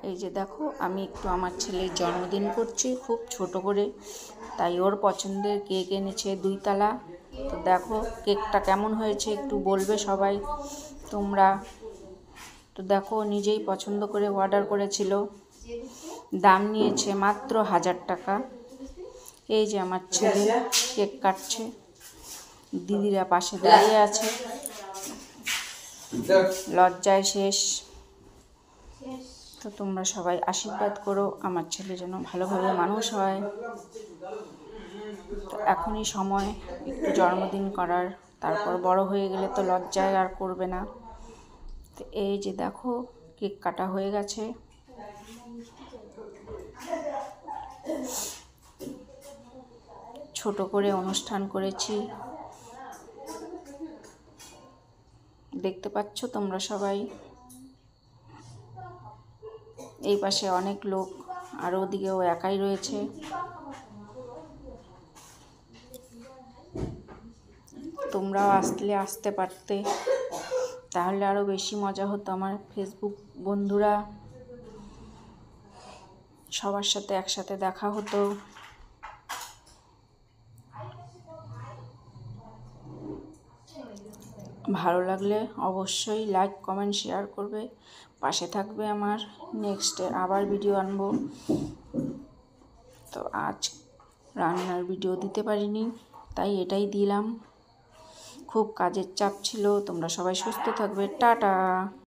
এই যে দেখো, আমি একটু আমার ছেলের জন্মদিন করছি খুব ছোট করে, তাই ওর পছন্দের কেক এনেছে 2 তলা। তো দেখো কেকটা কেমন হয়েছে একটু বলবে সবাই তোমরা। তো দেখো নিজেই পছন্দ করে অর্ডার করেছিল, দাম নিয়েছে মাত্র 1000 টাকা। এই যে আমার ছেলে কেক কাটছে, দিদিরা পাশে দাঁড়িয়ে আছে, লজ্জায় শেষ। তো তোমরা সবাই আশীর্বাদ করো আমার ছেলে যেন ভালোভাবে মানুষ হয়। তো এখনই সময় একটু জন্মদিন করার, তারপর বড় হয়ে গেলে তো লজ্জায় আর করবে না। তো এই যে দেখো কেক কাটা হয়ে গেছে। ছোট করে অনুষ্ঠান করেছি, দেখতে পাচ্ছ তোমরা সবাই। এই পাশে অনেক লোক, আর ওদিকেও একাই রয়েছে। তোমরাও আসতে পারতে, তাহলে আরও বেশি মজা হতো। আমার ফেসবুক বন্ধুরা সবার সাথে একসাথে দেখা হতো। ভালো লাগলে অবশ্যই লাইক কমেন্ট শেয়ার করবে, পাশে থাকবে আমার। নেক্সটে আবার ভিডিও আনবো। তো আজ রান্নার ভিডিও দিতে পারিনি, তাই এটাই দিলাম। খুব কাজের চাপ ছিল। তোমরা সবাই সুস্থ থাকবে। টাটা।